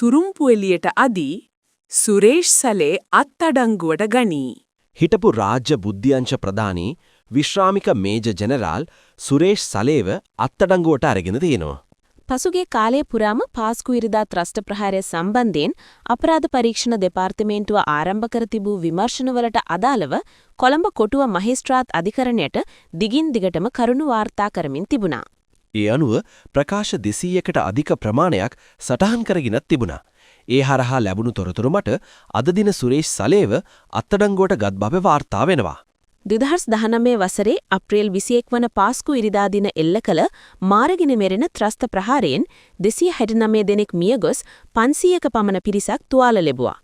තුරුම්පු එළියට අදී සුරේෂ් සලේ අත්අඩංගුවට ගනී. හිටපු රාජ්‍ය බුද්ධ්‍යංශ ප්‍රධානී විශ්‍රාමික මේජර් ජෙනරාල් සුරේෂ් සලේව අත්අඩංගුවට අරගෙන තියෙනවා. පසුගිය කාලය පුරාම පාස්කු ඉරිදා ත්‍රස්ත ප්‍රහාරය සම්බන්ධයෙන් අපරාධ පරීක්ෂණ දෙපාර්තමේන්තුව ආරම්භ කර තිබූ විමර්ශනවලට අදාළව කොළඹ කොටුව මහේස්ත්‍රාත් අධිකරණයට දිගින් දිගටම කරුණු වාර්තා කරමින් තිබුණා. ඒ අනුව ප්‍රකාශ 200කට අධික ප්‍රමාණයක් සටහන් කරගෙනත් තිබුණා. ඒ හරහා ලැබුණු තොරතුරු මත අද දින සුරේෂ් සලේව අත්අඩංගුවට ගත් බව වාර්තා වෙනවා. 2019 වසරේ අප්‍රේල් 21 වන පාස්කු ඉරිදා දින එල්ල කළ මාරගෙන මෙරෙන ත්‍රස්ත ප්‍රහාරයෙන් 269 දෙනෙක් මියගොස් 500ක පමණ පිරිසක් තුවාල ලැබුවා.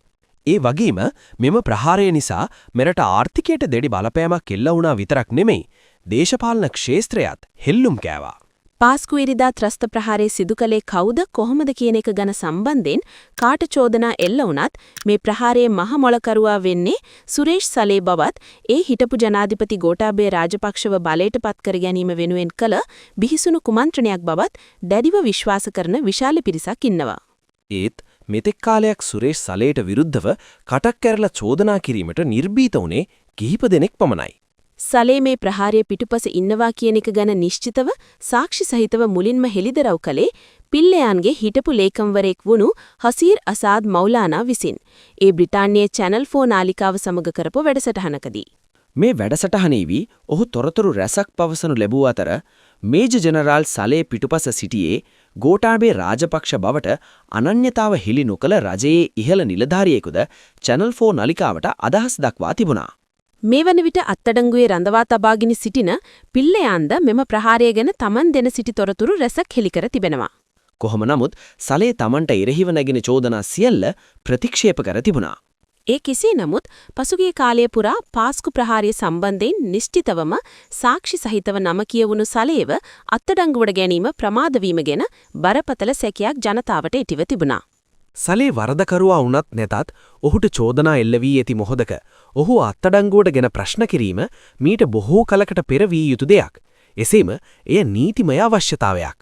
ඒ වගේම මෙම ප්‍රහාරය නිසා මෙරට ආර්ථිකයට දෙඩි බලපෑමක් එල්ල වුණා විතරක් නෙමෙයි දේශපාලන ක්ෂේත්‍රයත් හෙල්ලුම් කෑවා. පාස්කු ඉරිදා ත්‍රස්ත ප්‍රහාරය සිදු කළේ කවුද කොහොමද කියන එක ගැන සම්බන්ධයෙන් කාට චෝදනා එල්ල වුණත් මේ ප්‍රහාරයේ මහ මොළකරුවා වෙන්නේ සුරේෂ් සලේ බවත් ඒ හිටපු ජනාධිපති ගෝඨාභය රාජපක්ෂව බලයට පත් කර ගැනීම වෙනුවෙන් කළ බිහිසුණු කුමන්ත්‍රණයක් බවත් දැඩිව විශ්වාස කරන විශාල පිරිසක් ඉන්නවා. ඒත් මෙතෙක් කාලයක් සුරේෂ් සලේට විරුද්ධව කටක් කැරලා චෝදනා කිරීමට නිර්භීත වුණේ කිහිප දෙනෙක් පමණයි. සලේ මේ ප්‍රහාරය පිටුපස ඉන්නවා කියන එක ගැන නිශ්චිතව සාක්ෂි සහිතව මුලින්ම හෙළිදරව් කළේ පිල්ලයන්ගේ හිටපු ලේකම්වරයෙක් වුණු හසීර් අසාද් මෞලානා විසින්. ඒ බ්‍රිතාන්‍යයේ චැනල් 4 නාලිකාව සමග කරපු වැඩසටහනකදී. මේ වැඩසටහනේදී ඔහු තොරතුරු රැසක් පවසනු ලැබුව අතර මේජර් ජෙනරාල් සලේ පිටුපස සිටියේ ගෝඨාභය රාජපක්ෂ බවට අනන්‍යතාව හෙළි නොකළ රජයේ ඉහළ නිලධාරියෙකුද චැනල් 4 නාලිකාවට අදහස් දක්වා තිබුණා. මේ වන විට අත්අඩංගුවේ රඳවා තබාගෙන සිටින පිල්ලයන්ද මෙම ප්‍රහාරය ගැන තමන් දෙන සිටි තොරතුරු රැසක් හෙළි කර තිබෙනවා. කොහොම නමුත් සලේ තමන්ට එරෙහිව නැගෙන චෝදනා සියල්ල ප්‍රතික්ෂේප කර තිබුණා. ඒ කෙසේ නමුත් පසුගිය කාලය පුරා පාස්කු ප්‍රහාරය සම්බන්ධයෙන් නිශ්චිතවම සාක්ෂි සහිතව නම කියවුණු සලේව අත්අඩංගුවට ගැනීම ප්‍රමාද වීම ගැන බරපතල සැකයක් ජනතාවට එටිව තිබුණා. සලේ වරදකරුවා වුණත් නැතත් ඔහුට චෝදනා එල්ල වී ඇති මොහොතක ඔහු අත්අඩංගුවට ගෙන ප්‍රශ්න කිරීම මීට බොහෝ කලකට පෙර වී යුතු දෙයක්. එසේම එය නීතිමය අවශ්‍යතාවයක්.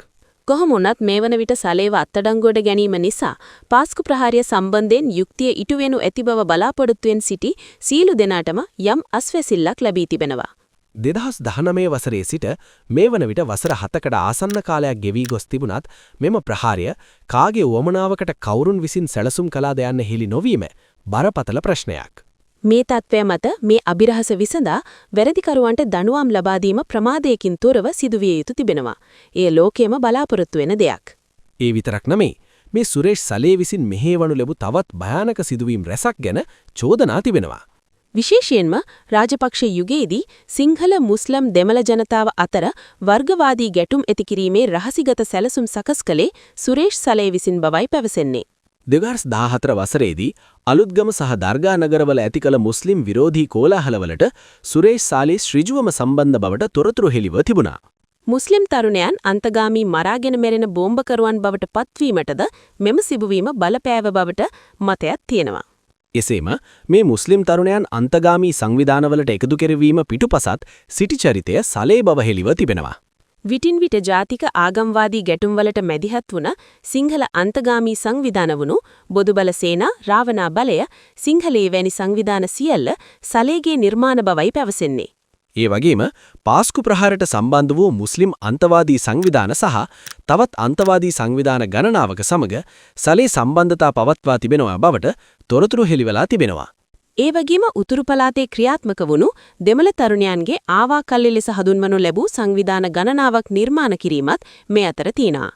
කොහොම වුණත් මේ වන විට සලේව අත්අඩංගුවට ගැනීම නිසා පාස්කු ප්‍රහාරය සම්බන්ධයෙන් යුක්තිය ඉටු වෙනු ඇති බව බලාපොරොත්තුවෙන් සිටි සීලු දෙනාටම යම් අස්වැසිල්ලක් ලැබී තිබෙනවා. 2019 වසරේ සිට මේ වන විට වසර 7කට ආසන්න කාලයක් ගෙවී ගොස් තිබුණත් මෙම ප්‍රහාරය කාගේ උවමනාවකට කවුරුන් විසින් සැලසුම් කළාද යන්න හෙළි නොවීම බරපතල ප්‍රශ්නයක්. මේ තත්ත්වය මත මේ අභිරහස විසඳා වැරදිකරුවන්ට දඬුවම් ලබා දීම ප්‍රමාදයකින් තොරව සිදුවිය යුතු තිබෙනවා. එය ලෝකයේම බලාපොරොත්තු වෙන දෙයක්. ඒ විතරක් නෙමෙයි මේ සුරේෂ් සලේ විසින් මෙහෙවනු ලැබු තවත් භයානක සිදුවීම් රැසක් ගැන චෝදනා තිබෙනවා. විශේෂයෙන්ම රාජපක්ෂ යුගයේදී සිංහල මුස්ලිම් දෙමළ ජනතාව අතර වර්ගවාදී ගැටුම් ඇති කිරීමේ රහසිගත සැලසුම් සකස් කළේ සුරේෂ් සලේ විසින් බවයි පැවසෙන්නේ. 2014 වසරේදී අලුත්ගම සහ දර්ගා නගරවල ඇති කළ මුස්ලිම් විරෝධී කෝලාහලවලට සුරේෂ් සලේ ඍජුවම සම්බන්ධ බවට තොරතුරු හෙළිව තිබුණා. මුස්ලිම් තරුණයන් අන්තගාමී මරාගෙන මෙරෙන බෝම්බකරුවන් බවට පත්වීමටද මෙම සිදුවීම බලපෑව බවට මතයක් තියෙනවා. එසේම මේ මුස්ලිම් තරුණයන් අන්තගාමී සංවිධානවලට එකතු කෙරවීම පිටුපසත් සිටි චරිතය සලේ බව හෙළිව තිබෙනවා. විටින් විට ජාතික ආගම්වාදී ගැටුම්වලට මැදිහත් වුණ සිංහල අන්තගාමී සංවිධාන වුණු බොදුබල සේනා, රාවණා බලය, සිංහලයේ වැනි සංවිධාන සියල්ල සලේගේ නිර්මාණ බවයි පැවසෙන්නේ. ඒ වගේම පාස්කු ප්‍රහාරයට සම්බන්ධ වූ මුස්ලිම් අන්තවාදී සංවිධාන සහ තවත් අන්තවාදී සංවිධාන ගණනාවක සමග සලේ සම්බන්ධතා පවත්වා තිබෙනවා බවට තොරතුරු හෙළිවලා තිබෙනවා. ඒ වගේම උතුරු පළාතේ ක්‍රියාත්මක වුණු දෙමළ තරුණයන්ගේ ආවාකල්ලි ලෙස හඳුන්වනු ලැබූ සංවිධාන ගණනාවක් නිර්මාණ කිරීමත් මේ අතර තියෙනවා.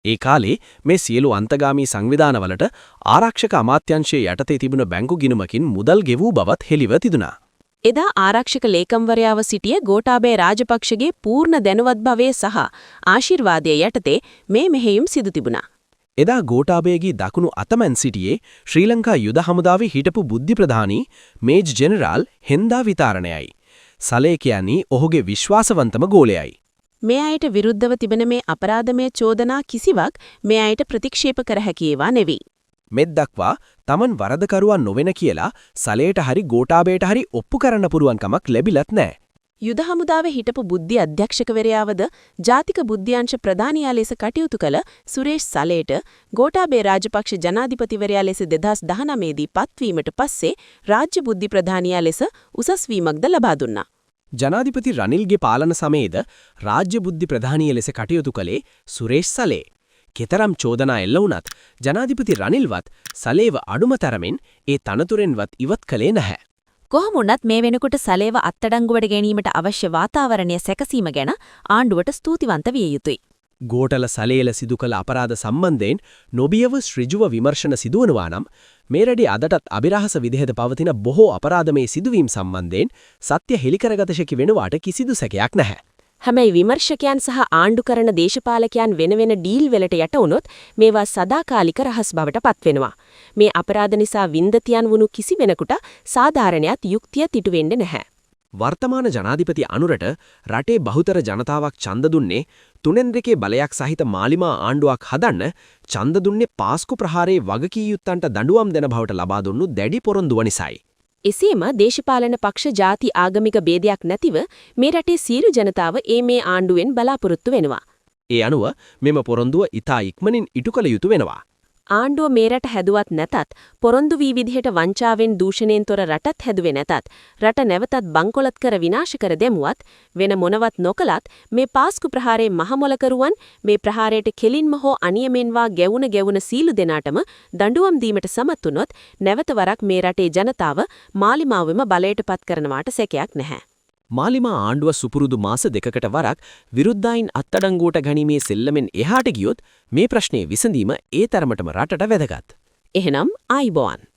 ඒ කාලේ මේ සියලු අන්තගාමී සංවිධානවලට ආරක්ෂක අමාත්‍යාංශයේ යටතේ තිබුණ බැංකු ගිණුමකින් මුදල් ගෙවූ බවත් හෙළිව තිබුණා. එදා ආරක්ෂක ලේකම්වරයාව සිටිය ගෝඨාභය රාජපක්ෂගේ පූර්ණ දැනුවත්භවය සහ ආශිර්වාදය යටතේ මේ මෙහෙයුම් සිදු තිබුණා. එදා ගෝඨාභයගේ දකුණු අතමැන් සිටියේ ශ්‍රී ලංකා යුද හමුදාවේ හිටපු බුද්ධි ප්‍රධානී මේජර් ජෙනරාල් හෙන්දා විතාරණයයි. සලේ කියන්නේ ඔහුගේ විශ්වාසවන්තම ගෝලයයි. මේ අයට විරුද්ධව තිබෙන මේ අපරාධමය චෝදනා කිසිවක් මේ අයට ප්‍රතික්ෂේප කර හැකි ඒවා නෙවෙයි. මෙත් දක්වා තමන් වරදකරුවා නොවෙන කියලා සලේට හරි ගෝඨාභයට හරි ඔප්පු කරන්න පුරුවන් කමක් ලැබිලත් නැහැ. යුද හමුදාවේ හිටපු බුද්ධි අධ්‍යක්ෂකවරයාවද ජාතික බුද්ධ්‍යංශ ප්‍රධානියා ලෙස කටයුතු කළ සුරේෂ් සලේට ගෝඨාභය රාජපක්ෂ ජනාධිපතිවරයා ලෙස 2019 දී පත්වීමට පස්සේ රාජ්‍ය බුද්ධි ප්‍රධානියා ලෙස උසස් වීමක්ද ලබා දුන්නා. ජනාධිපති රනිල්ගේ පාලන සමයේද රාජ්‍ය බුද්ධි ප්‍රධානිය ලෙස කටයුතු කළේ සුරේෂ් සලේ. කෙතරම් චෝදනා එල්ල වුණත් ජනාධිපති රනිල්වත් සලේව අඩුම තරමින් ඒ තනතුරෙන්වත් ඉවත් කළේ නැහැ. කොහොම වුණත් මේ වෙනකොට සලේව අත්අඩංගුවට ගැනීමට අවශ්‍ය වාතාවරණය සැකසීම ගැන ආණ්ඩුවට ස්තුතිවන්ත විය යුතුයි. ගෝඨල සලේල සිදු කළ අපරාධ සම්බන්ධයෙන් නොබියව ඍජුව විමර්ශන සිදුවනවා නම් මේ රැඩි අදටත් අභිරහස විදිහට පවතින බොහෝ අපරාධමේ සිදුවීම් සම්බන්ධයෙන් සත්‍ය හෙළිකරගත හැකි වෙනවාට කිසිදු සැකයක් නැහැ. හැබැයි විමර්ශකයන් සහ ආණ්ඩු කරන දේශපාලකයන් වෙන ඩීල් වලට යට වුණොත් මේවා සදාකාලික රහස් බවට පත්වෙනවා. මේ අපරාධ නිසා වින්දතියන් වුණු කිසි වෙනකුට සාධාරණයක් යුක්තිය තිටු වෙන්නේ නැහැ. වර්තමාන ජනාධිපති අනුරට රටේ බහුතර ජනතාවක් ඡන්ද දුන්නේ තුනෙන්ද්‍රකේ බලයක් සහිත මාලිමා ආණ්ඩුවක් හදන්න ඡන්ද දුන්නේ පාස්කු ප්‍රහාරයේ වගකීයුත්තන්ට දඬුවම් දෙන බවට ලබා දුන්නු දැඩි පොරොන්දුව නිසායි. එසේම දේශපාලන පක්ෂ ಜಾති ආගමික ભેදයක් නැතිව මේ රටේ සියලු ජනතාව මේ ආණ්ඩුවෙන් බලාපොරොත්තු වෙනවා. ඒ අනුව මෙම පොරොන්දුව ඉතා ඉක්මනින් ඉටු කළ යුතු වෙනවා. ආණ්ඩුව මේ රට හැදුවත් නැතත් පොරොන්දු වී විදිහට වංචාවෙන් දූෂණයෙන් තොර රටත් හැදුවේ නැතත් රට නැවතත් බංකොලොත් කර විනාශ කර දෙමුවත් වෙන මොනවත් නොකලත් මේ පාස්කු ප්‍රහාරයේ මහමොලකරුවන් මේ ප්‍රහාරයට කෙලින්ම හෝ අනියමෙන්වා ගැවුන සීලු දෙනාටම දඬුවම් දීමට සමත් වුණොත් නැවත වරක් මේ රටේ ජනතාව මාලිමාවෙම බලයට පත් කරනවාට සැකයක් නැහැ. මාලිමා ආණ්ඩුව සුපුරුදු මාස දෙකකට වරක් විරුද්ධයින් අත්අඩංගුවට ගැනීමේ සෙල්ලමෙන් එහාට ගියොත් මේ ප්‍රශ්නේ විසඳීම ඒ තරමටම රටට වැදගත්. එහෙනම් ආයිබෝවන්